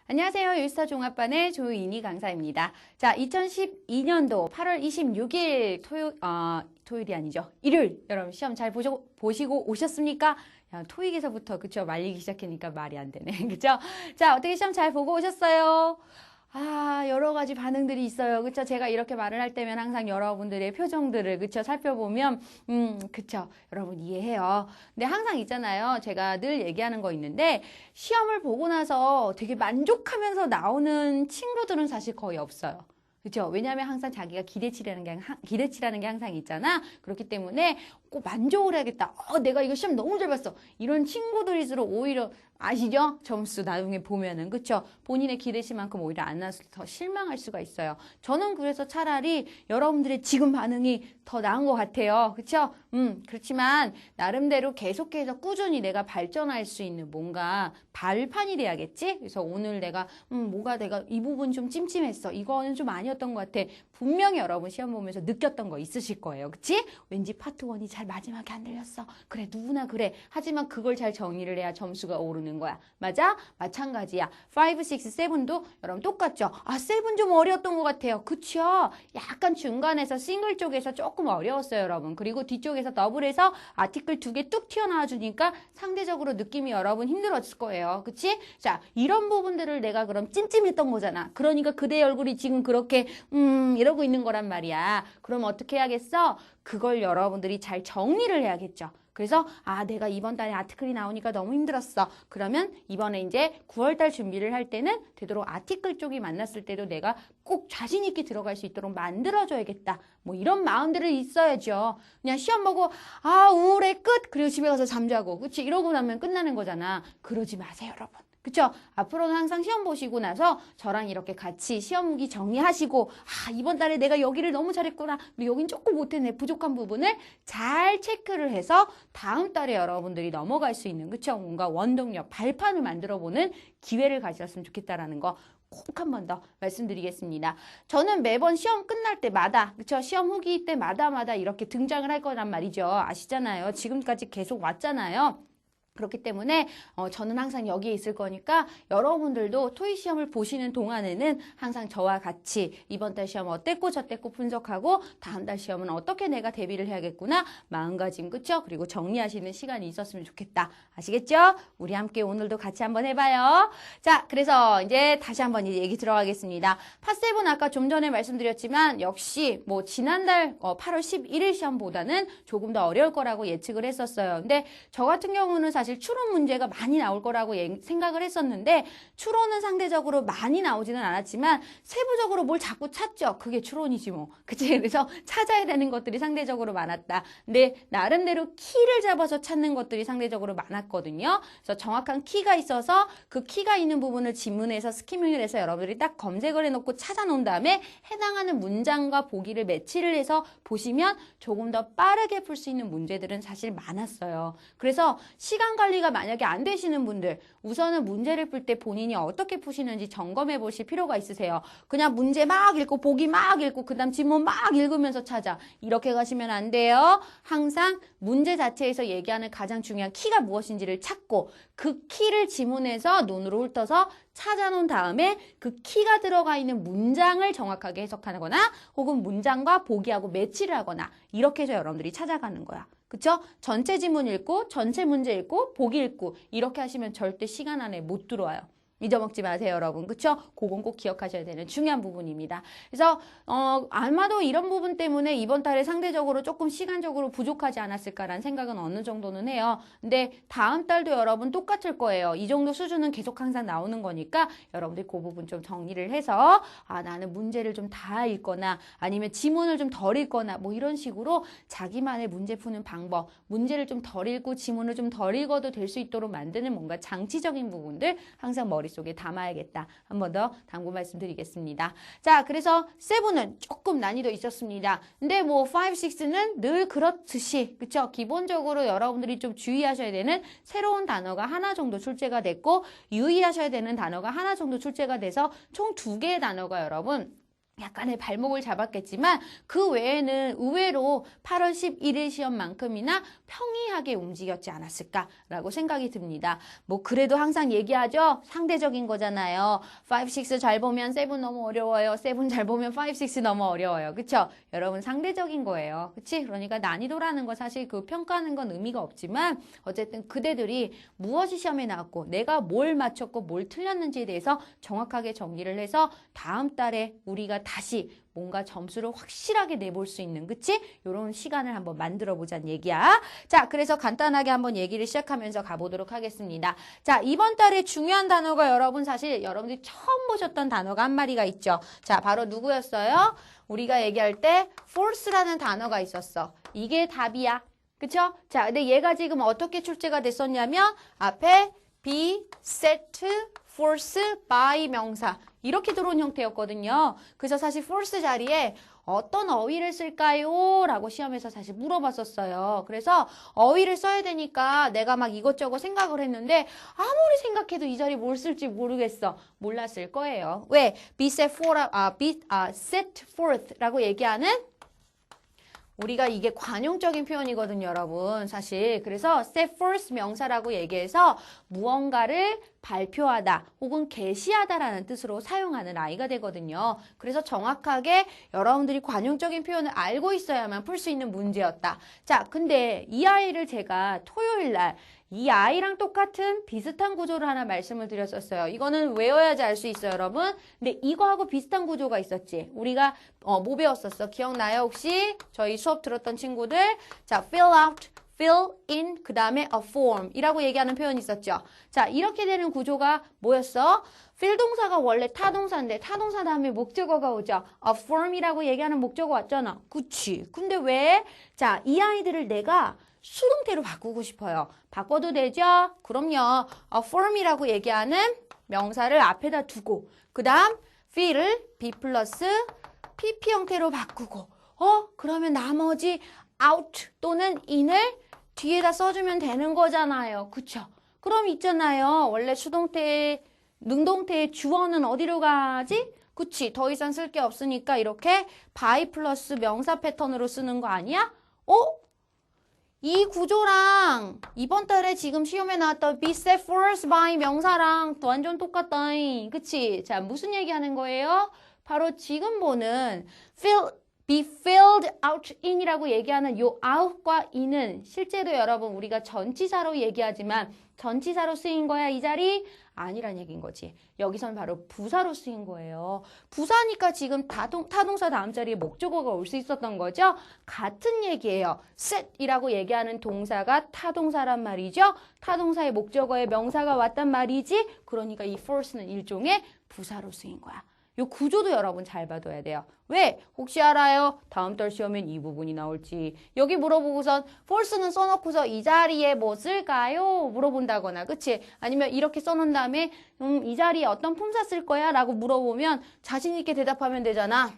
안녕하세요. 유스타 종합반의 조인희 강사입니다. 자, 2012년도 8월 26일 토요일이 아니죠. 일요일. 여러분 시험 잘 보시고 오셨습니까? 야, 토익에서부터 그쵸? 말리기 시작하니까 말이 안 되네. 그쵸? 자, 어떻게 시험 잘 보고 오셨어요? 여러 가지 반응들이 있어요. 그쵸? 제가 이렇게 말을 할 때면 항상 여러분들의 표정들을, 그쵸? 살펴보면, 그쵸? 여러분 이해해요. 근데 항상 있잖아요. 제가 늘 얘기하는 거 있는데, 시험을 보고 나서 되게 만족하면서 나오는 친구들은 사실 거의 없어요. 그렇죠? 왜냐하면 항상 자기가 기대치라는 게 항상 있잖아. 그렇기 때문에 꼭 만족을 해야겠다. 내가 이거 시험 너무 잘 봤어. 이런 친구들일수록 오히려 아시죠? 점수 나중에 보면은 그쵸? 본인의 기대치만큼 오히려 안 나와서 더 실망할 수가 있어요. 저는 그래서 차라리 여러분들의 지금 반응이 더 나은 것 같아요. 그쵸? 그렇지만 나름대로 계속해서 꾸준히 내가 발전할 수 있는 뭔가 발판이 돼야겠지? 그래서 오늘 내가 내가 이 부분 좀 찜찜했어. 이거는 좀 아니었던 것 같아. 분명히 여러분 시험 보면서 느꼈던 거 있으실 거예요. 그치? 왠지 파트 1이 잘 마지막에 안 들렸어. 그래, 누구나 그래. 하지만 그걸 잘 정리를 해야 점수가 오르는 거야. 맞아? 마찬가지야. 5, 6, 7도 여러분 똑같죠? 7 좀 어려웠던 것 같아요. 그쵸? 약간 중간에서 싱글 쪽에서 조금 어려웠어요, 여러분. 그리고 뒤쪽에서 더블에서 아티클 2개 뚝 튀어나와 주니까 상대적으로 느낌이 여러분 힘들었을 거예요. 그치? 자, 이런 부분들을 내가 그럼 찜찜했던 거잖아. 그러니까 그대 얼굴이 지금 그렇게 이러고 있는 거란 말이야. 그럼 어떻게 해야겠어? 그걸 여러분들이 잘 정리를 해야겠죠. 그래서 내가 이번 달에 아티클이 나오니까 너무 힘들었어. 그러면 이번에 이제 9월달 준비를 할 때는 되도록 아티클 쪽이 만났을 때도 내가 꼭 자신 있게 들어갈 수 있도록 만들어줘야겠다. 뭐 이런 마음들을 있어야죠. 그냥 시험 보고 우울해 끝. 그리고 집에 가서 잠자고. 그치? 이러고 나면 끝나는 거잖아. 그러지 마세요, 여러분. 그쵸? 앞으로는 항상 시험 보시고 나서 저랑 이렇게 같이 시험기 정리하시고 이번 달에 내가 여기를 너무 잘했구나. 여긴 조금 못했네. 부족한 부분을 잘 체크를 해서 다음 달에 여러분들이 넘어갈 수 있는 그쵸? 뭔가 원동력, 발판을 만들어보는 기회를 가지셨으면 좋겠다라는 거 꼭 한 번 더 말씀드리겠습니다. 저는 매번 시험 끝날 때마다 그쵸? 시험 후기 때마다 이렇게 등장을 할 거란 말이죠. 아시잖아요. 지금까지 계속 왔잖아요. 그렇기 때문에 저는 항상 여기에 있을 거니까 여러분들도 토익 시험을 보시는 동안에는 항상 저와 같이 이번 달 시험 어땠고 저땠고 분석하고 다음 달 시험은 어떻게 내가 대비를 해야겠구나 마음가짐 그쵸? 그리고 정리하시는 시간이 있었으면 좋겠다. 아시겠죠? 우리 함께 오늘도 같이 한번 해봐요. 자, 그래서 이제 다시 한번 얘기 들어가겠습니다. 파7 아까 좀 전에 말씀드렸지만 역시 뭐 지난달 8월 11일 시험보다는 조금 더 어려울 거라고 예측을 했었어요. 근데 저 같은 경우는 사실 추론 문제가 많이 나올 거라고 생각을 했었는데 추론은 상대적으로 많이 나오지는 않았지만 세부적으로 뭘 자꾸 찾죠. 그게 추론이지 뭐. 그치? 그래서 찾아야 되는 것들이 상대적으로 많았다. 근데 나름대로 키를 잡아서 찾는 것들이 상대적으로 많았거든요. 그래서 정확한 키가 있어서 그 키가 있는 부분을 지문에서 스키밍을 해서 여러분들이 딱 검색을 해놓고 찾아놓은 다음에 해당하는 문장과 보기를 매치를 해서 보시면 조금 더 빠르게 풀 수 있는 문제들은 사실 많았어요. 그래서 시간 관리가 만약에 안 되시는 분들 우선은 문제를 풀 때 본인이 어떻게 푸시는지 점검해 보실 필요가 있으세요. 그냥 문제 막 읽고 보기 막 읽고 그 다음 지문 막 읽으면서 찾아. 이렇게 가시면 안 돼요. 항상 문제 자체에서 얘기하는 가장 중요한 키가 무엇인지를 찾고 그 키를 지문에서 눈으로 훑어서 찾아놓은 다음에 그 키가 들어가 있는 문장을 정확하게 해석하거나 혹은 문장과 보기하고 매치를 하거나 이렇게 해서 여러분들이 찾아가는 거야. 그쵸? 전체 지문 읽고 전체 문제 읽고 보기 읽고 이렇게 하시면 절대 시간 안에 못 들어와요. 잊어먹지 마세요, 여러분. 그쵸? 그건 꼭 기억하셔야 되는 중요한 부분입니다. 그래서 아마도 이런 부분 때문에 이번 달에 상대적으로 조금 시간적으로 부족하지 않았을까라는 생각은 어느 정도는 해요. 근데 다음 달도 여러분 똑같을 거예요. 이 정도 수준은 계속 항상 나오는 거니까 여러분들 그 부분 좀 정리를 해서 나는 문제를 좀 다 읽거나 아니면 지문을 좀 덜 읽거나 뭐 이런 식으로 자기만의 문제 푸는 방법, 문제를 좀 덜 읽고 지문을 좀 덜 읽어도 될 수 있도록 만드는 뭔가 장치적인 부분들 항상 머릿속에 담아야겠다. 한 번 더 당부 말씀드리겠습니다. 자, 그래서 7은 조금 난이도 있었습니다. 근데 뭐 5, 6는 늘 그렇듯이 그쵸? 기본적으로 여러분들이 좀 주의하셔야 되는 새로운 단어가 하나 정도 출제가 됐고 유의하셔야 되는 단어가 하나 정도 출제가 돼서 총 2개의 단어가 여러분 약간의 발목을 잡았겠지만 그 외에는 의외로 8월 11일 시험만큼이나 평이하게 움직였지 않았을까라고 생각이 듭니다. 뭐 그래도 항상 얘기하죠. 상대적인 거잖아요. 5, 6 잘 보면 7 너무 어려워요. 7 잘 보면 5, 6 너무 어려워요. 그쵸? 여러분 상대적인 거예요. 그치? 그러니까 난이도라는 거 사실 그 평가하는 건 의미가 없지만 어쨌든 그대들이 무엇이 시험에 나왔고 내가 뭘 맞췄고 뭘 틀렸는지에 대해서 정확하게 정리를 해서 다음 달에 우리가 다시 뭔가 점수를 확실하게 내볼 수 있는, 그치? 요런 시간을 한번 만들어 보자는 얘기야. 자, 그래서 간단하게 한번 얘기를 시작하면서 가보도록 하겠습니다. 자, 이번 달에 중요한 단어가 여러분 사실 여러분들이 처음 보셨던 단어가 한 마리가 있죠. 자, 바로 누구였어요? 우리가 얘기할 때 force라는 단어가 있었어. 이게 답이야. 그쵸? 자, 근데 얘가 지금 어떻게 출제가 됐었냐면 앞에 be, set, force, by 명사 이렇게 들어온 형태였거든요. 그래서 사실 force 자리에 어떤 어휘를 쓸까요? 라고 시험에서 사실 물어봤었어요. 그래서 어휘를 써야 되니까 내가 막 이것저것 생각을 했는데 아무리 생각해도 이 자리 뭘 쓸지 모르겠어. 몰랐을 거예요. 왜? be set forth 라고 얘기하는 우리가 이게 관용적인 표현이거든요, 여러분. 사실. 그래서 set forth 명사라고 얘기해서 무언가를 발표하다 혹은 게시하다라는 뜻으로 사용하는 아이가 되거든요. 그래서 정확하게 여러분들이 관용적인 표현을 알고 있어야만 풀 수 있는 문제였다. 자, 근데 이 아이를 제가 토요일 날 이 아이랑 똑같은 비슷한 구조를 하나 말씀을 드렸었어요. 이거는 외워야지 알 수 있어요, 여러분. 근데 이거하고 비슷한 구조가 있었지. 우리가 뭐 배웠었어? 기억나요, 혹시? 저희 수업 들었던 친구들. 자, fill out, fill in, 그 다음에 a form 이라고 얘기하는 표현이 있었죠. 자, 이렇게 되는 구조가 뭐였어? fill 동사가 원래 타동사인데 타동사 다음에 목적어가 오죠. a form이라고 얘기하는 목적어 왔잖아. 그치? 근데 왜? 자, 이 아이들을 내가 수동태로 바꾸고 싶어요. 바꿔도 되죠? 그럼요. a form이라고 얘기하는 명사를 앞에다 두고 그 다음 fill을 be 플러스 pp 형태로 바꾸고 그러면 나머지 out 또는 in을 뒤에다 써주면 되는 거잖아요. 그쵸? 그럼 있잖아요. 원래 수동태, 능동태의 주어는 어디로 가지? 그치? 더 이상 쓸 게 없으니까 이렇게 by 플러스 명사 패턴으로 쓰는 거 아니야? 이 구조랑 이번 달에 지금 시험에 나왔던 be set forth by 명사랑 완전 똑같다. 그치? 자, 무슨 얘기하는 거예요? 바로 지금 보는 be filled out in이라고 얘기하는 요 out과 in은 실제로 여러분 우리가 전치사로 얘기하지만 전치사로 쓰인 거야 이 자리? 아니란 얘기인 거지. 여기선 바로 부사로 쓰인 거예요. 부사니까 지금 타동사 다음 자리에 목적어가 올 수 있었던 거죠. 같은 얘기예요. set이라고 얘기하는 동사가 타동사란 말이죠. 타동사의 목적어에 명사가 왔단 말이지. 그러니까 이 force는 일종의 부사로 쓰인 거야. 요 구조도 여러분 잘 봐둬야 돼요. 왜? 혹시 알아요? 다음 달 시험엔 이 부분이 나올지. 여기 물어보고선 false는 써놓고서 이 자리에 뭐 쓸까요? 물어본다거나, 그치? 아니면 이렇게 써놓은 다음에 이 자리에 어떤 품사 쓸 거야? 라고 물어보면 자신 있게 대답하면 되잖아.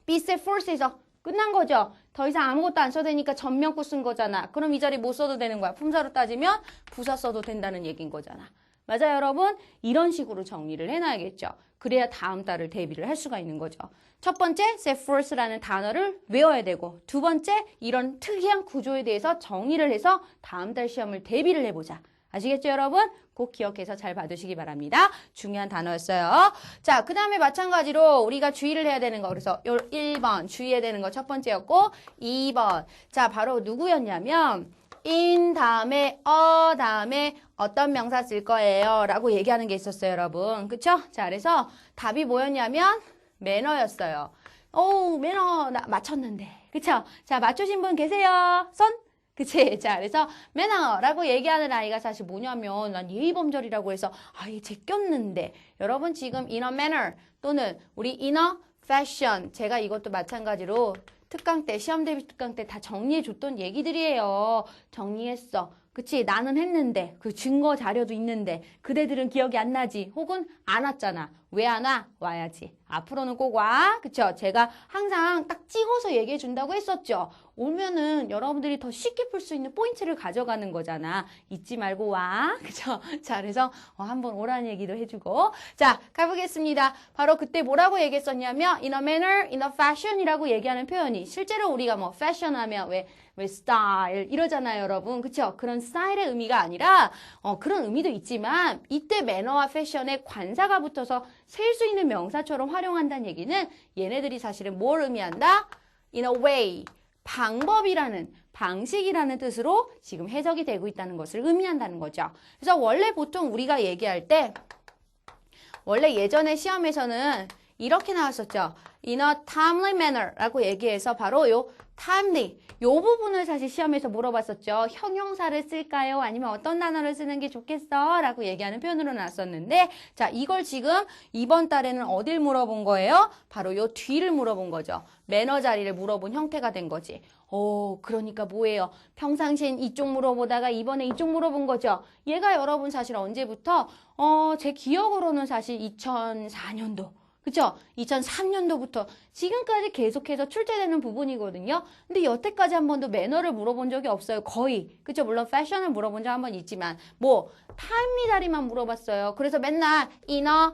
be set forth에서 끝난 거죠. 더 이상 아무것도 안 써도 되니까 전면구 쓴 거잖아. 그럼 이 자리 못 써도 되는 거야. 품사로 따지면 부사 써도 된다는 얘기인 거잖아. 맞아요, 여러분? 이런 식으로 정리를 해놔야겠죠. 그래야 다음 달을 대비를 할 수가 있는 거죠. 첫 번째, set forth라는 단어를 외워야 되고 두 번째, 이런 특이한 구조에 대해서 정의를 해서 다음 달 시험을 대비를 해보자. 아시겠죠, 여러분? 꼭 기억해서 잘 봐두시기 바랍니다. 중요한 단어였어요. 자, 그 다음에 마찬가지로 우리가 주의를 해야 되는 거. 그래서 1번 주의해야 되는 거 첫 번째였고 2번. 자, 바로 누구였냐면 in 다음에 다음에 어떤 명사 쓸 거예요 라고 얘기하는 게 있었어요, 여러분. 그쵸? 자, 그래서 답이 뭐였냐면 매너였어요. 매너 나 맞췄는데. 그쵸? 자, 맞추신 분 계세요? 손? 그치? 자, 그래서 매너라고 얘기하는 아이가 사실 뭐냐면 난 예의범절이라고 해서 얘 제꼈는데. 여러분 지금 in a manner 또는 우리 in a fashion 제가 이것도 마찬가지로 특강 때, 시험 대비 특강 때 다 정리해 줬던 얘기들이에요. 정리했어. 그치? 나는 했는데 그 증거 자료도 있는데 그대들은 기억이 안 나지? 혹은 안 왔잖아. 왜 안 와? 와야지. 앞으로는 꼭 와. 그쵸? 제가 항상 딱 찍어서 얘기해 준다고 했었죠. 오면은 여러분들이 더 쉽게 풀 수 있는 포인트를 가져가는 거잖아. 잊지 말고 와. 그쵸? 자, 그래서 한번 오라는 얘기도 해주고. 자, 가보겠습니다. 바로 그때 뭐라고 얘기했었냐면 in a manner, in a fashion 이라고 얘기하는 표현이 실제로 우리가 뭐 fashion 하면 왜 스타일 이러잖아요, 여러분. 그쵸? 그런 스타일의 의미가 아니라 그런 의미도 있지만 이때 매너와 패션에 관사가 붙어서 셀 수 있는 명사처럼 활용한다는 얘기는 얘네들이 사실은 뭘 의미한다? in a way, 방법이라는, 방식이라는 뜻으로 지금 해석이 되고 있다는 것을 의미한다는 거죠. 그래서 원래 보통 우리가 얘기할 때 원래 예전에 시험에서는 이렇게 나왔었죠. in a timely manner 라고 얘기해서 바로 요 timely, 요 부분을 사실 시험에서 물어봤었죠. 형용사를 쓸까요? 아니면 어떤 단어를 쓰는 게 좋겠어? 라고 얘기하는 표현으로 나왔었는데 자, 이걸 지금 이번 달에는 어딜 물어본 거예요? 바로 요 뒤를 물어본 거죠. 매너 자리를 물어본 형태가 된 거지. 그러니까 뭐예요? 평상시엔 이쪽 물어보다가 이번에 이쪽 물어본 거죠. 얘가 여러분 사실 언제부터? 제 기억으로는 사실 2004년도. 그쵸? 2003년도부터 지금까지 계속해서 출제되는 부분이거든요. 근데 여태까지 한 번도 매너를 물어본 적이 없어요. 거의. 그쵸? 물론 패션을 물어본 적 한 번 있지만 타임리 자리만 물어봤어요. 그래서 맨날 인어,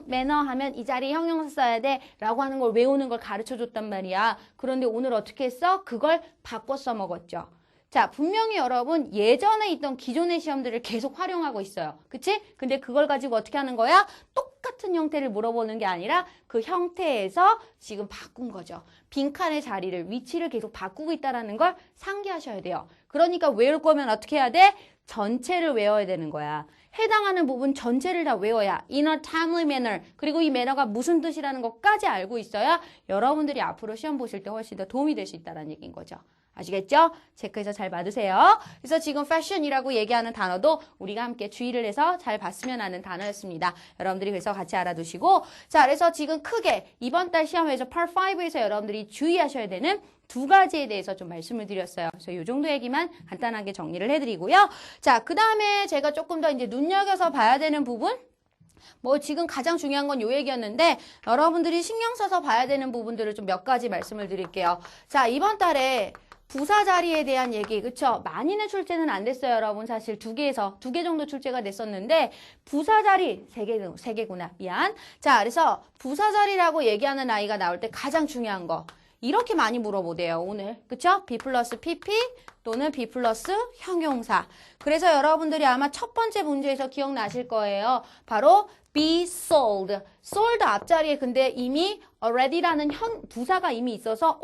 매너 하면 이 자리 형용사 써야 돼 라고 하는 걸 외우는 걸 가르쳐줬단 말이야. 그런데 오늘 어떻게 했어? 그걸 바꿔 써먹었죠. 자, 분명히 여러분 예전에 있던 기존의 시험들을 계속 활용하고 있어요. 그치? 근데 그걸 가지고 어떻게 하는 거야? 똑같은 형태를 물어보는 게 아니라 그 형태에서 지금 바꾼 거죠. 빈칸의 자리를, 위치를 계속 바꾸고 있다는 걸 상기하셔야 돼요. 그러니까 외울 거면 어떻게 해야 돼? 전체를 외워야 되는 거야. 해당하는 부분 전체를 다 외워야 in a timely manner 그리고 이 매너가 무슨 뜻이라는 것까지 알고 있어야 여러분들이 앞으로 시험 보실 때 훨씬 더 도움이 될 수 있다는 얘기인 거죠. 아시겠죠? 체크해서 잘 받으세요. 그래서 지금 fashion이라고 얘기하는 단어도 우리가 함께 주의를 해서 잘 봤으면 하는 단어였습니다. 여러분들이 그래서 같이 알아두시고 자, 그래서 지금 크게 이번 달 시험에서 Part 5에서 여러분들이 주의하셔야 되는 두 가지에 대해서 좀 말씀을 드렸어요. 그래서 이 정도 얘기만 간단하게 정리를 해드리고요. 자, 그 다음에 제가 조금 더 이제 눈여겨서 봐야 되는 부분 지금 가장 중요한 건 요 얘기였는데 여러분들이 신경 써서 봐야 되는 부분들을 좀 몇 가지 말씀을 드릴게요. 자, 이번 달에 부사 자리에 대한 얘기, 그쵸? 많이는 출제는 안 됐어요, 여러분. 사실 두 개 정도 출제가 됐었는데, 부사 자리, 세 개구나. 미안. 자, 그래서 부사 자리라고 얘기하는 아이가 나올 때 가장 중요한 거. 이렇게 많이 물어보대요, 오늘. 그쵸? B 플러스 PP 또는 B 플러스 형용사. 그래서 여러분들이 아마 첫 번째 문제에서 기억나실 거예요. 바로 be sold. sold 앞자리에 근데 이미 already라는 부사가 이미 있어서,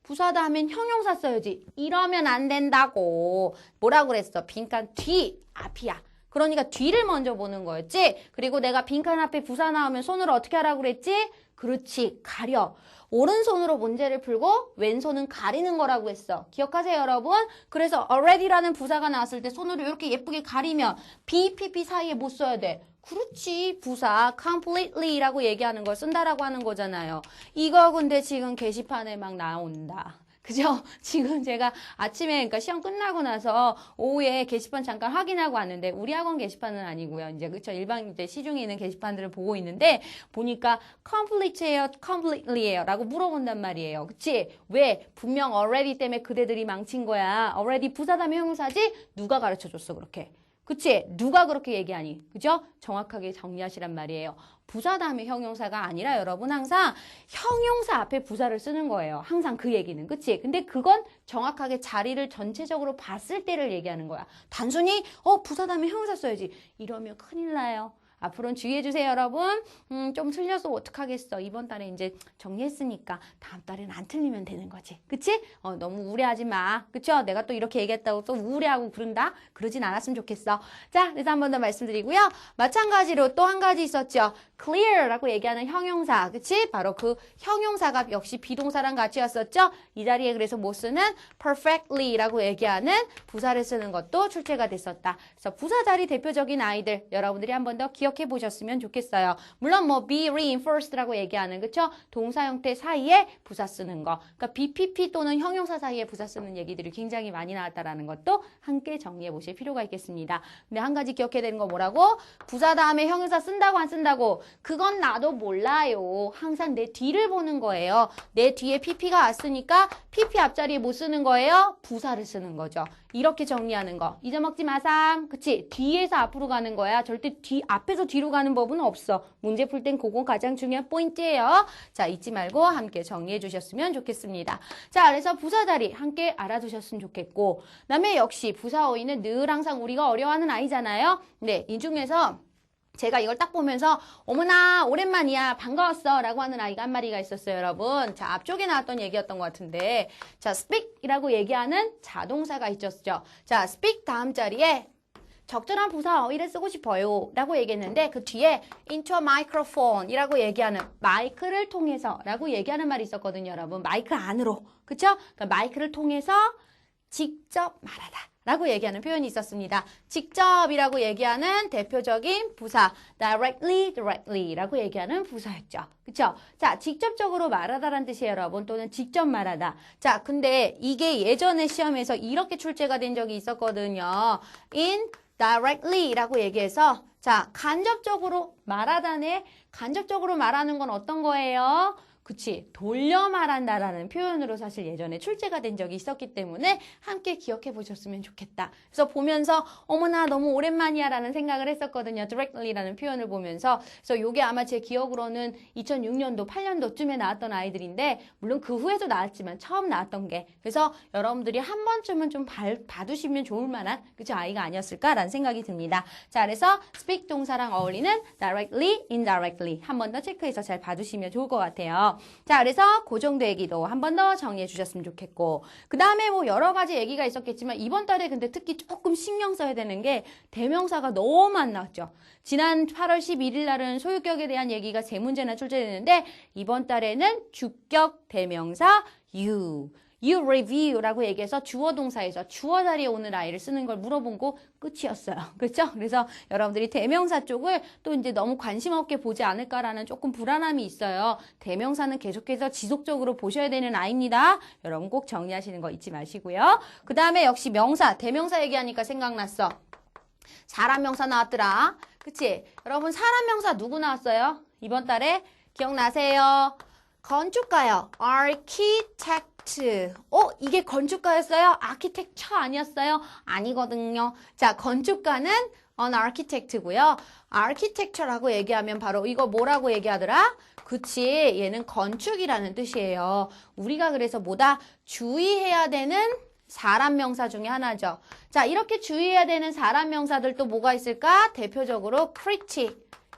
부사다 하면 형용사 써야지. 이러면 안 된다고. 뭐라고 그랬어? 빈칸 뒤, 앞이야. 그러니까 뒤를 먼저 보는 거였지. 그리고 내가 빈칸 앞에 부사 나오면 손으로 어떻게 하라고 그랬지? 그렇지, 가려. 오른손으로 문제를 풀고 왼손은 가리는 거라고 했어. 기억하세요, 여러분? 그래서 already라는 부사가 나왔을 때 손으로 이렇게 예쁘게 가리면 B, PP 사이에 못 써야 돼. 그렇지, 부사 completely라고 얘기하는 걸 쓴다라고 하는 거잖아요. 이거 근데 지금 게시판에 막 나온다. 그죠? 지금 제가 아침에 그러니까 시험 끝나고 나서 오후에 게시판 잠깐 확인하고 왔는데 우리 학원 게시판은 아니고요. 이제 그쵸? 일반 이제 시중에 있는 게시판들을 보고 있는데 보니까 complete예요, completely예요 라고 물어본단 말이에요. 그치? 왜? 분명 already 때문에 그대들이 망친 거야. already 부사 다음에 형용사지? 누가 가르쳐줬어 그렇게? 그치? 누가 그렇게 얘기하니? 그죠? 정확하게 정리하시란 말이에요. 부사 다음에 형용사가 아니라 여러분 항상 형용사 앞에 부사를 쓰는 거예요. 항상 그 얘기는. 그치? 근데 그건 정확하게 자리를 전체적으로 봤을 때를 얘기하는 거야. 단순히 부사 다음에 형용사 써야지. 이러면 큰일 나요. 앞으로는 주의해주세요, 여러분. 좀 틀려서 어떡하겠어. 이번 달에 이제 정리했으니까 다음 달에는 안 틀리면 되는 거지. 그치? 너무 우울해하지 마. 그쵸? 내가 또 이렇게 얘기했다고 또 우울해하고 그런다? 그러진 않았으면 좋겠어. 자, 그래서 한 번 더 말씀드리고요. 마찬가지로 또 한 가지 있었죠. clear라고 얘기하는 형용사. 그치? 바로 그 형용사가 역시 비동사랑 같이 왔었죠? 이 자리에 그래서 못 쓰는 perfectly라고 얘기하는 부사를 쓰는 것도 출제가 됐었다. 그래서 부사 자리 대표적인 아이들 여러분들이 한 번 더 기억해 보셨으면 좋겠어요. 물론 be reinforced라고 얘기하는 그쵸? 동사 형태 사이에 부사 쓰는 거. 그러니까 BPP 또는 형용사 사이에 부사 쓰는 얘기들이 굉장히 많이 나왔다라는 것도 함께 정리해 보실 필요가 있겠습니다. 근데 한 가지 기억해야 되는 거 뭐라고? 부사 다음에 형용사 쓴다고 안 쓴다고? 그건 나도 몰라요. 항상 내 뒤를 보는 거예요. 내 뒤에 PP가 왔으니까 PP 앞자리에 뭐 쓰는 거예요? 부사를 쓰는 거죠. 이렇게 정리하는 거. 잊어먹지 마삼. 그치? 뒤에서 앞으로 가는 거야. 절대 앞에서 뒤로 가는 법은 없어. 문제 풀 땐 그건 가장 중요한 포인트예요. 자, 잊지 말고 함께 정리해 주셨으면 좋겠습니다. 자, 그래서 부사 자리 함께 알아두셨으면 좋겠고, 그다음에 역시 부사 어휘는 늘 항상 우리가 어려워하는 아이잖아요. 네, 이 중에서 제가 이걸 딱 보면서 어머나 오랜만이야 반가웠어 라고 하는 아이가 한 마리가 있었어요, 여러분. 자, 앞쪽에 나왔던 얘기였던 것 같은데, 자, speak 이라고 얘기하는 자동사가 있었죠. 자, speak 다음 자리에 적절한 부사 어휘를 쓰고 싶어요 라고 얘기했는데, 그 뒤에 into a microphone 이라고 얘기하는 마이크를 통해서 라고 얘기하는 말이 있었거든요, 여러분. 마이크 안으로. 그쵸? 그러니까 마이크를 통해서 직접 말하다 라고 얘기하는 표현이 있었습니다. 직접이라고 얘기하는 대표적인 부사 directly 라고 얘기하는 부사였죠. 그쵸? 자, 직접적으로 말하다라는 뜻이에요, 여러분. 또는 직접 말하다. 자, 근데 이게 예전에 시험에서 이렇게 출제가 된 적이 있었거든요. indirectly 라고 얘기해서, 자, 간접적으로 말하다네. 간접적으로 말하는 건 어떤 거예요? 그치, 돌려 말한다라는 표현으로 사실 예전에 출제가 된 적이 있었기 때문에 함께 기억해 보셨으면 좋겠다. 그래서 보면서 어머나 너무 오랜만이야 라는 생각을 했었거든요. directly라는 표현을 보면서. 그래서 요게 아마 제 기억으로는 2006년도, 8년도쯤에 나왔던 아이들인데, 물론 그 후에도 나왔지만 처음 나왔던 게, 그래서 여러분들이 한 번쯤은 좀 봐두시면 좋을 만한 그쵸 아이가 아니었을까라는 생각이 듭니다. 자, 그래서 speak 동사랑 어울리는 directly, indirectly 한 번 더 체크해서 잘 봐두시면 좋을 것 같아요. 자, 그래서 그 정도 얘기도 한 번 더 정리해 주셨으면 좋겠고, 그 다음에 뭐 여러 가지 얘기가 있었겠지만 이번 달에 근데 특히 조금 신경 써야 되는 게 대명사가 너무 안 나왔죠. 지난 8월 11일 날은 소유격에 대한 얘기가 3문제나 출제됐는데, 이번 달에는 주격 대명사 you review라고 얘기해서 주어 동사에서 주어 자리에 오는 아이를 쓰는 걸 물어본 거 끝이었어요. 그렇죠? 그래서 여러분들이 대명사 쪽을 또 이제 너무 관심 없게 보지 않을까라는 조금 불안함이 있어요. 대명사는 계속해서 지속적으로 보셔야 되는 아이입니다. 여러분 꼭 정리하시는 거 잊지 마시고요. 그 다음에 역시 명사, 대명사 얘기하니까 생각났어. 사람 명사 나왔더라. 그치? 여러분 사람 명사 누구 나왔어요? 이번 달에 기억나세요? 건축가요. architect. 이게 건축가였어요? architecture 아니었어요? 아니거든요. 자, 건축가는 an architect고요. architecture라고 얘기하면 바로 이거 뭐라고 얘기하더라? 그치, 얘는 건축이라는 뜻이에요. 우리가 그래서 뭐다? 주의해야 되는 사람 명사 중에 하나죠. 자, 이렇게 주의해야 되는 사람 명사들 또 뭐가 있을까? 대표적으로 pretty.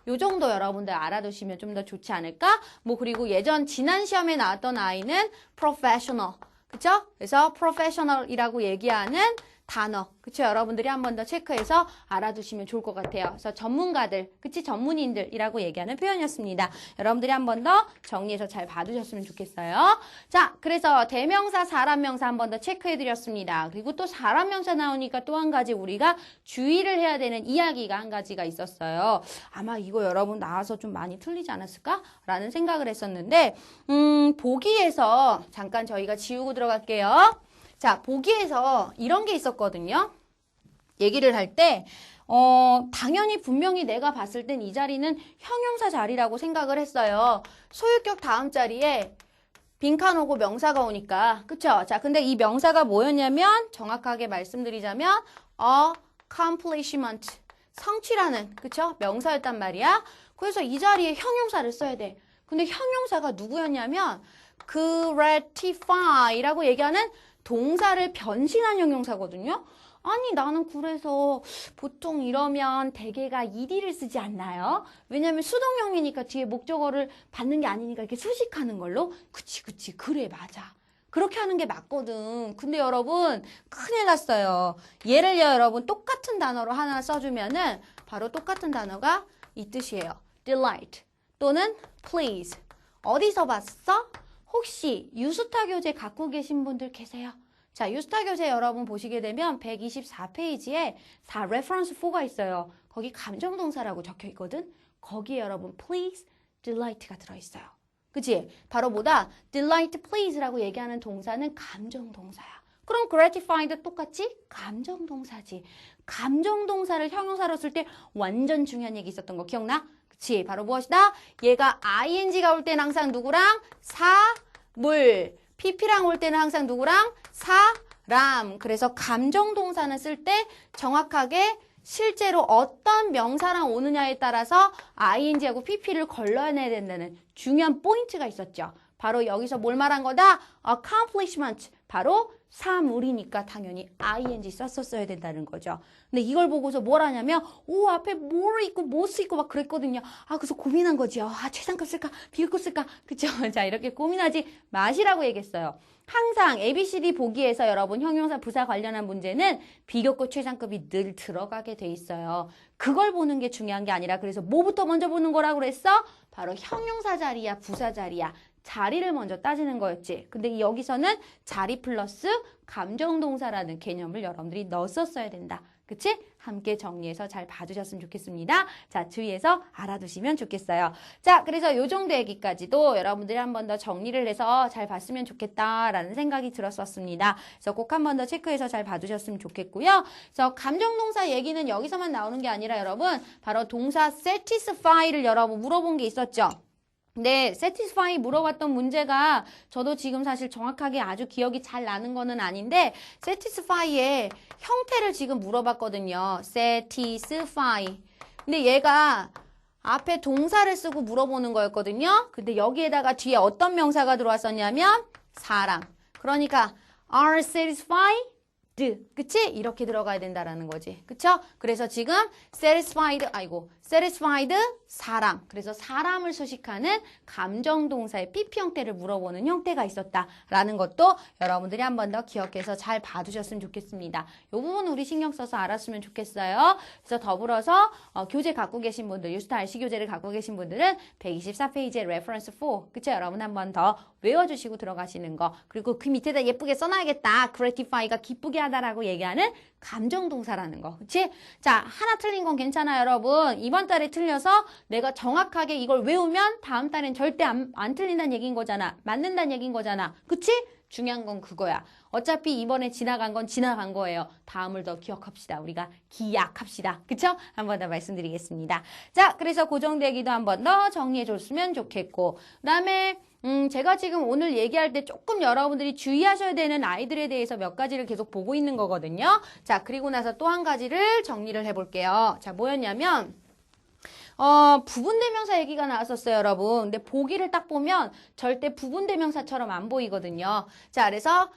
요 정도 여러분들 알아두시면 좀 더 좋지 않을까? 뭐 그리고 지난 시험에 나왔던 아이는 professional. 그쵸? 그래서 professional이라고 얘기하는 단어. 그쵸? 여러분들이 한 번 더 체크해서 알아두시면 좋을 것 같아요. 그래서 전문가들, 그치? 전문인들이라고 얘기하는 표현이었습니다. 여러분들이 한 번 더 정리해서 잘 봐두셨으면 좋겠어요. 자, 그래서 대명사, 사람명사 한 번 더 체크해드렸습니다. 그리고 또 사람명사 나오니까 또 한 가지 우리가 주의를 해야 되는 이야기가 한 가지가 있었어요. 아마 이거 여러분 나와서 좀 많이 틀리지 않았을까라는 생각을 했었는데, 보기에서 잠깐 저희가 지우고 들어갈게요. 자, 보기에서 이런 게 있었거든요. 얘기를 할 때, 당연히 분명히 내가 봤을 땐 이 자리는 형용사 자리라고 생각을 했어요. 소유격 다음 자리에 빈칸 오고 명사가 오니까. 그쵸? 자, 근데 이 명사가 뭐였냐면, 정확하게 말씀드리자면, accomplishment. 성취라는, 그쵸? 명사였단 말이야. 그래서 이 자리에 형용사를 써야 돼. 근데 형용사가 누구였냐면, gratify라고 얘기하는 동사를 변신한 형용사거든요. 아니 나는 그래서 보통 이러면 대개가 ed를 쓰지 않나요? 왜냐면 수동형이니까 뒤에 목적어를 받는 게 아니니까 이렇게 수식하는 걸로. 그치 그래 맞아. 그렇게 하는 게 맞거든. 근데 여러분 큰일 났어요. 예를요 여러분 똑같은 단어로 하나 써주면은 바로 똑같은 단어가 이 뜻이에요. delight 또는 please. 어디서 봤어? 혹시 유스타 교재 갖고 계신 분들 계세요? 자, 유스타 교재 여러분 보시게 되면 124페이지에 reference 4가 있어요. 거기 감정동사라고 적혀 있거든? 거기에 여러분 please, delight가 들어있어요. 그치? 바로 뭐다? delight please라고 얘기하는 동사는 감정동사야. 그럼 gratify도 똑같이 감정동사지. 감정동사를 형용사로 쓸 때 완전 중요한 얘기 있었던 거 기억나? 그치? 바로 무엇이다? 얘가 ing가 올 때는 항상 누구랑? 사물. pp랑 올 때는 항상 누구랑? 사람. 그래서 감정동사는 쓸 때 정확하게 실제로 어떤 명사랑 오느냐에 따라서 ing하고 pp를 걸러내야 된다는 중요한 포인트가 있었죠. 바로 여기서 뭘 말한 거다? accomplishment. 바로 사물이니까 당연히 ing 썼었어야 된다는 거죠. 근데 이걸 보고서 뭘 하냐면 오 앞에 뭘 있고 못을 있고 막 그랬거든요. 그래서 고민한 거죠. 최상급 쓸까? 비급급 쓸까? 그쵸? 자 이렇게 고민하지 마시라고 얘기했어요. 항상 ABCD 보기에서 여러분 형용사 부사 관련한 문제는 비교급 최상급이 늘 들어가게 돼 있어요. 그걸 보는 게 중요한 게 아니라 그래서 뭐부터 먼저 보는 거라고 그랬어? 바로 형용사 자리야 부사 자리야. 자리를 먼저 따지는 거였지. 근데 여기서는 자리 플러스 감정동사라는 개념을 여러분들이 넣었어야 된다. 그치? 함께 정리해서 잘 봐주셨으면 좋겠습니다. 자, 주의해서 알아두시면 좋겠어요. 자, 그래서 요 정도 얘기까지도 여러분들이 한 번 더 정리를 해서 잘 봤으면 좋겠다라는 생각이 들었었습니다. 그래서 꼭 한 번 더 체크해서 잘 봐주셨으면 좋겠고요. 그래서 감정동사 얘기는 여기서만 나오는 게 아니라 여러분 바로 동사 satisfy를 여러분 물어본 게 있었죠. 네, satisfy 물어봤던 문제가 저도 지금 사실 정확하게 아주 기억이 잘 나는 거는 아닌데 satisfy의 형태를 지금 물어봤거든요. satisfy. 근데 얘가 앞에 동사를 쓰고 물어보는 거였거든요. 근데 여기에다가 뒤에 어떤 명사가 들어왔었냐면 사람. 그러니까 are satisfied? 그치? 이렇게 들어가야 된다라는 거지. 그쵸? 그래서 지금 satisfied 사람. 그래서 사람을 수식하는 감정동사의 PP 형태를 물어보는 형태가 있었다라는 것도 여러분들이 한 번 더 기억해서 잘 봐두셨으면 좋겠습니다. 이 부분 우리 신경 써서 알았으면 좋겠어요. 그래서 더불어서 교재 갖고 계신 분들, 유스타 RC 교재를 갖고 계신 분들은 124페이지의 reference 4. 그쵸? 여러분 한 번 더 외워주시고 들어가시는 거. 그리고 그 밑에다 예쁘게 써놔야겠다. gratify가 기쁘게 하다라고 얘기하는 감정동사라는 거. 그치? 자, 하나 틀린 건 괜찮아요, 여러분. 이번 달에 틀려서 내가 정확하게 이걸 외우면 다음 달엔 절대 안 틀린다는 얘기인 거잖아. 맞는다는 얘기인 거잖아. 그치? 중요한 건 그거야. 어차피 이번에 지나간 건 지나간 거예요. 다음을 더 기억합시다. 우리가 기약합시다. 그쵸? 한 번 더 말씀드리겠습니다. 자, 그래서 그 정도 얘기도 한 번 더 정리해 줬으면 좋겠고. 그 다음에 제가 지금 오늘 얘기할 때 조금 여러분들이 주의하셔야 되는 아이들에 대해서 몇 가지를 계속 보고 있는 거거든요. 자, 그리고 나서 또 한 가지를 정리를 해볼게요. 자, 뭐였냐면 부분대명사 얘기가 나왔었어요, 여러분. 근데 보기를 딱 보면 절대 부분대명사처럼 안 보이거든요. 자, 그래서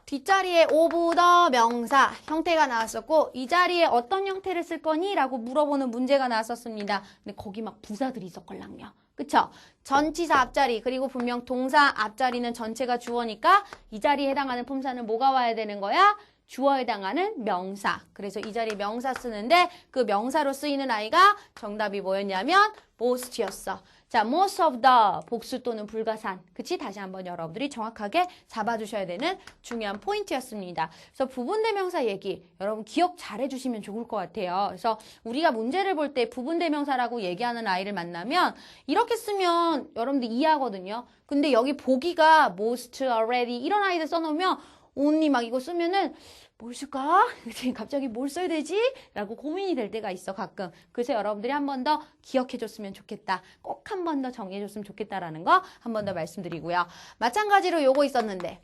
뒷자리에 of the 명사 형태가 나왔었고 이 자리에 어떤 형태를 쓸 거니? 라고 물어보는 문제가 나왔었습니다. 근데 거기 막 부사들이 있었걸랑요. 그쵸? 전치사 앞자리 그리고 분명 동사 앞자리는 전체가 주어니까 이 자리에 해당하는 품사는 뭐가 와야 되는 거야? 주어에 해당하는 명사. 그래서 이 자리에 명사 쓰는데 그 명사로 쓰이는 아이가 정답이 뭐였냐면 most였어. 자, most of the 복수 또는 불가산. 그치? 다시 한번 여러분들이 정확하게 잡아주셔야 되는 중요한 포인트였습니다. 그래서 부분대명사 얘기 여러분 기억 잘 해주시면 좋을 것 같아요. 그래서 우리가 문제를 볼 때 부분대명사라고 얘기하는 아이를 만나면 이렇게 쓰면 여러분들 이해하거든요. 근데 여기 보기가 most, already 이런 아이들 써놓으면 only 막 이거 쓰면은 뭘 쓸까? 갑자기 뭘 써야 되지? 라고 고민이 될 때가 있어 가끔. 그래서 여러분들이 한 번 더 기억해줬으면 좋겠다. 꼭 한 번 더 정리해줬으면 좋겠다라는 거 한 번 더 말씀드리고요. 마찬가지로 요거 있었는데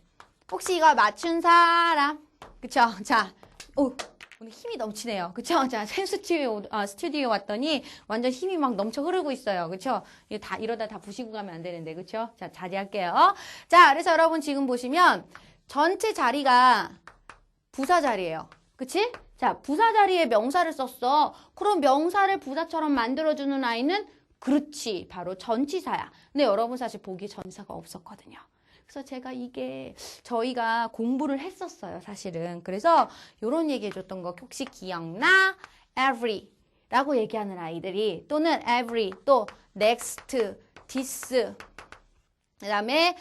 혹시 이거 맞춘 사람? 그쵸? 자, 오늘 힘이 넘치네요. 그쵸? 자, 새 스튜디오 왔더니 완전 힘이 막 넘쳐 흐르고 있어요. 그쵸? 이거 다 이러다 다 부시고 가면 안 되는데. 그쵸? 자, 자제할게요. 자, 그래서 여러분 지금 보시면 전체 자리가 부사 자리예요. 그치? 자, 부사 자리에 명사를 썼어. 그럼 명사를 부사처럼 만들어주는 아이는 그렇지. 바로 전치사야. 근데 여러분 사실 보기에 전치사가 없었거든요. 그래서 제가 이게 저희가 공부를 했었어요. 사실은. 그래서 이런 얘기 해줬던 거 혹시 기억나? every 라고 얘기하는 아이들이 또는 every 또 next, this 그 다음에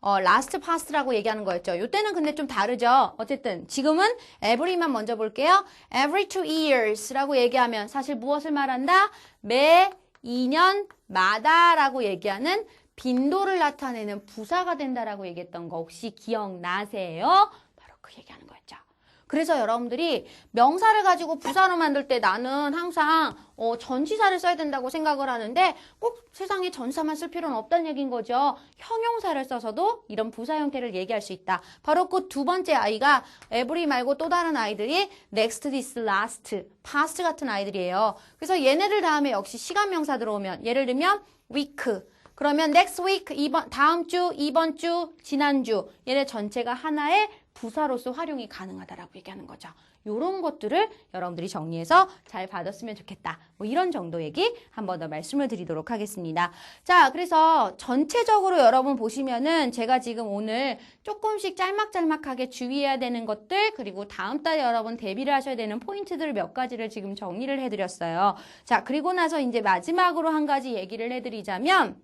last past라고 얘기하는 거였죠. 이때는 근데 좀 다르죠. 어쨌든 지금은 every만 먼저 볼게요. every 2 years라고 얘기하면 사실 무엇을 말한다? 매 2년마다라고 얘기하는 빈도를 나타내는 부사가 된다라고 얘기했던 거 혹시 기억나세요? 바로 그 얘기하는 거였죠. 그래서 여러분들이 명사를 가지고 부사로 만들 때 나는 항상 전치사를 써야 된다고 생각을 하는데 꼭 세상에 전치사만 쓸 필요는 없다는 얘기인 거죠. 형용사를 써서도 이런 부사 형태를 얘기할 수 있다. 바로 그 두 번째 아이가 every 말고 또 다른 아이들이 next, this, last, past 같은 아이들이에요. 그래서 얘네들 다음에 역시 시간 명사 들어오면 예를 들면 week 그러면 next week 다음 주, 이번 주, 지난주 얘네 전체가 하나의 부사로서 활용이 가능하다라고 얘기하는 거죠. 이런 것들을 여러분들이 정리해서 잘 받았으면 좋겠다. 뭐 이런 정도 얘기 한 번 더 말씀을 드리도록 하겠습니다. 자, 그래서 전체적으로 여러분 보시면은 제가 지금 오늘 조금씩 짤막짤막하게 주의해야 되는 것들 그리고 다음 달에 여러분 대비를 하셔야 되는 포인트들 몇 가지를 지금 정리를 해드렸어요. 자, 그리고 나서 이제 마지막으로 한 가지 얘기를 해드리자면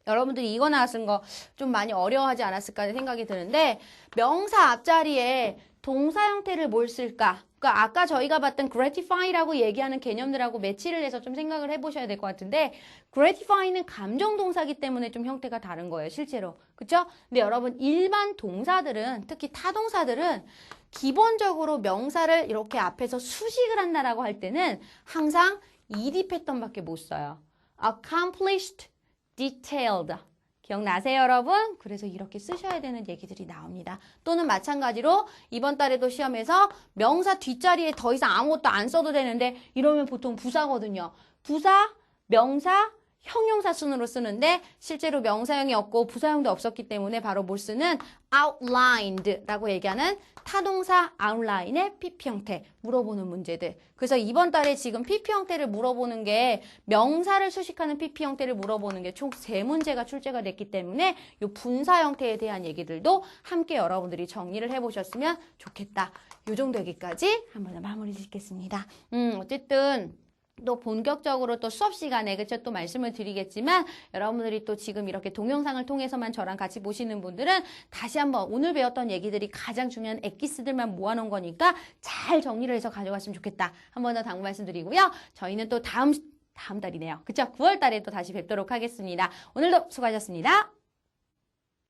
여러분들이 이거 나왔은 거 좀 많이 어려워하지 않았을까 생각이 드는데 명사 앞자리에 동사 형태를 뭘 쓸까? 그러니까 아까 저희가 봤던 gratify라고 얘기하는 개념들하고 매치를 해서 좀 생각을 해보셔야 될 것 같은데 gratify는 감정 동사기 때문에 좀 형태가 다른 거예요, 실제로. 그쵸? 근데 여러분 일반 동사들은 특히 타동사들은 기본적으로 명사를 이렇게 앞에서 수식을 한다라고 할 때는 항상 ed 패턴밖에 못 써요. accomplished detailed. 기억나세요, 여러분? 그래서 이렇게 쓰셔야 되는 얘기들이 나옵니다. 또는 마찬가지로 이번 달에도 시험에서 명사 뒷자리에 더 이상 아무것도 안 써도 되는데 이러면 보통 부사거든요. 부사, 명사, 형용사 순으로 쓰는데 실제로 명사형이 없고 부사형도 없었기 때문에 바로 뭘 쓰는 outlined라고 얘기하는 타동사 outline의 PP 형태 물어보는 문제들. 그래서 이번 달에 지금 PP 형태를 물어보는 게 명사를 수식하는 PP 형태를 물어보는 게 총 3문제가 출제가 됐기 때문에 이 분사 형태에 대한 얘기들도 함께 여러분들이 정리를 해보셨으면 좋겠다. 이 정도 얘기까지 한번 마무리 짓겠습니다. 어쨌든 또 본격적으로 또 수업 시간에 그쵸 또 말씀을 드리겠지만 여러분들이 또 지금 이렇게 동영상을 통해서만 저랑 같이 보시는 분들은 다시 한번 오늘 배웠던 얘기들이 가장 중요한 엑기스들만 모아놓은 거니까 잘 정리를 해서 가져갔으면 좋겠다. 한 번 더 당부 말씀드리고요. 저희는 또 다음 달이네요. 그쵸? 9월 달에 또 다시 뵙도록 하겠습니다. 오늘도 수고하셨습니다.